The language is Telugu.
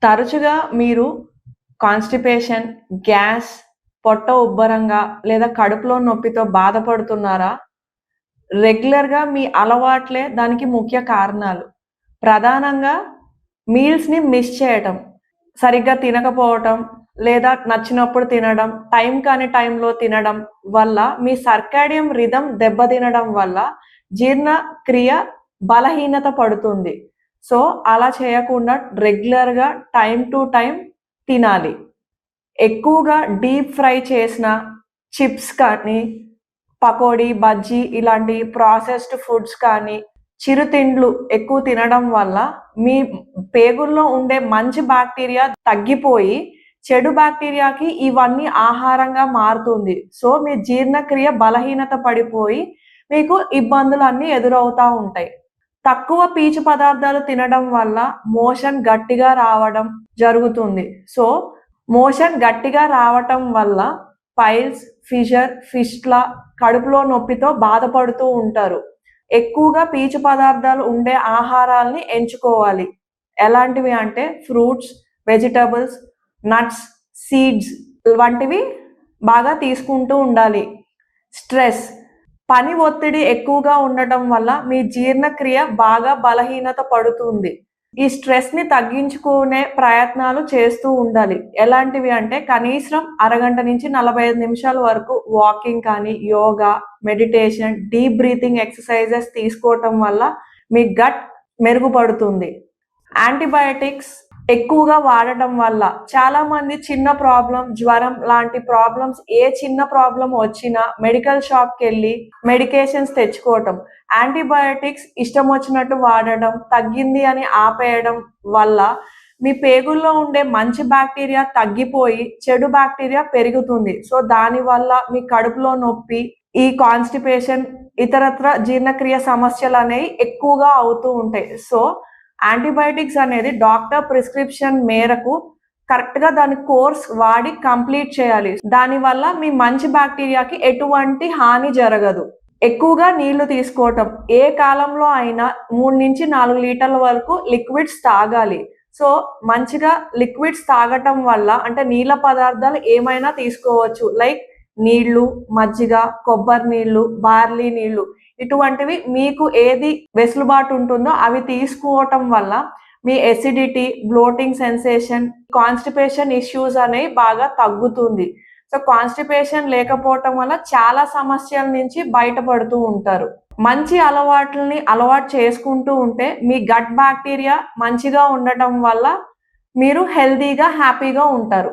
తరచుగా మీరు కాన్‌స్టిపేషన్, గ్యాస్, పొట్ట ఉబ్బరంగా లేదా కడుపులో నొప్పితో బాధపడుతున్నారా? రెగ్యులర్‌గా మీ అలవాట్లే దానికి ముఖ్య కారణాలు. ప్రధానంగా మీల్స్‌ని మిస్ చేయటం, సరిగ్గా తినకపోవటం, లేదా నచ్చినప్పుడు తినడం, టైం కాని టైంలో తినడం వల్ల మీ సర్కాడియన్ రిథమ్ దెబ్బతినడం వల్ల జీర్ణక్రియ బలహీనత పడుతుంది. సో, అలా చేయకుండా రెగ్యులర్‌గా టైమ్ టు టైమ్ తినాలి. ఎక్కువగా డీప్ ఫ్రై చేసిన చిప్స్ కానీ, పకోడీ, బజ్జీ ఇలాంటి ప్రాసెస్డ్ ఫుడ్స్ కానీ, చిరుతిండ్లు ఎక్కువ తినడం వల్ల మీ పేగుల్లో ఉండే మంచి బాక్టీరియా తగ్గిపోయి, చెడు బాక్టీరియాకి ఇవన్నీ ఆహారంగా మారుతుంది. సో, మీ జీర్ణక్రియ బలహీనత పడిపోయి, మీకు ఇబ్బందులన్నీ ఎదురవుతా ఉంటాయి. తక్కువ పీచు పదార్థాలు తినడం వల్ల మోషన్ గట్టిగా రావడం జరుగుతుంది. సో, మోషన్ గట్టిగా రావటం వల్ల పైల్స్, ఫిషర్, ఫిస్టులా, కడుపులో నొప్పితో బాధపడుతూ ఉంటారు. ఎక్కువగా పీచు పదార్థాలు ఉండే ఆహారాల్ని ఎంచుకోవాలి. ఎలాంటివి అంటే ఫ్రూట్స్, వెజిటబుల్స్, నట్స్, సీడ్స్ వంటివి బాగా తీసుకుంటూ ఉండాలి. స్ట్రెస్, పని ఒత్తిడి ఎక్కువగా ఉండటం వల్ల మీ జీర్ణక్రియ బాగా బలహీనత పడుతుంది. ఈ స్ట్రెస్‌ని తగ్గించుకునే ప్రయత్నాలు చేస్తూ ఉండాలి. ఎలాంటివి అంటే కనీసం అరగంట నుంచి 45 నిమిషాల వరకు వాకింగ్ కానీ, yoga, meditation, deep breathing exercises తీసుకోవటం వల్ల మీ గట్ మెరుగుపడుతుంది. యాంటీబయోటిక్స్ ఎక్కువగా వాడటం వల్ల చాలామంది చిన్న ప్రాబ్లమ్, జ్వరం లాంటి ప్రాబ్లమ్స్ ఏ చిన్న ప్రాబ్లమ్ వచ్చినా మెడికల్ షాప్‌కెళ్ళి మెడికేషన్స్ తెచ్చుకోవటం. యాంటీబయోటిక్స్ ఇష్టం వచ్చినట్టు వాడడం, తగ్గింది అని ఆపేయడం వల్ల మీ పేగుల్లో ఉండే మంచి బాక్టీరియా తగ్గిపోయి చెడు బాక్టీరియా పెరుగుతుంది. సో, దానివల్ల మీ కడుపులో నొప్పి, ఈ కాన్‌స్టిపేషన్, ఇతరత్ర జీర్ణక్రియ సమస్యలనేవి ఎక్కువగా అవుతూ ఉంటాయి. సో, యాంటీబయోటిక్స్ అనేది డాక్టర్ ప్రిస్క్రిప్షన్ మేరకు కరెక్ట్‌గా దాని కోర్స్ వాడి కంప్లీట్ చేయాలి. దానివల్ల మీ మంచి బాక్టీరియాకి ఎటువంటి హాని జరగదు. ఎక్కువగా నీళ్లు తీసుకోవటం. ఏ కాలంలో అయినా 3-4 లీటర్ల వరకు లిక్విడ్స్ తాగాలి. సో, మంచిగా లిక్విడ్స్ తాగటం వల్ల అంటే నీళ్ళ పదార్థాలు ఏమైనా తీసుకోవచ్చు. లైక్ నీళ్లు, మజ్జిగ, కొబ్బరి నీళ్లు, బార్లీ నీళ్లు ఇటువంటివి మీకు ఏది వెసులుబాటు ఉంటుందో అవి తీసుకోవటం వల్ల మీ acidity, bloating sensation, constipation issues అనేవి బాగా తగ్గుతుంది. సో, కాన్‌స్టిపేషన్ లేకపోవటం వల్ల చాలా సమస్యల నుంచి బయటపడుతూ ఉంటారు. మంచి అలవాట్లని అలవాటు చేసుకుంటూ ఉంటే మీ గట్ బాక్టీరియా మంచిగా ఉండటం వల్ల మీరు హెల్తీగా, హ్యాపీగా ఉంటారు.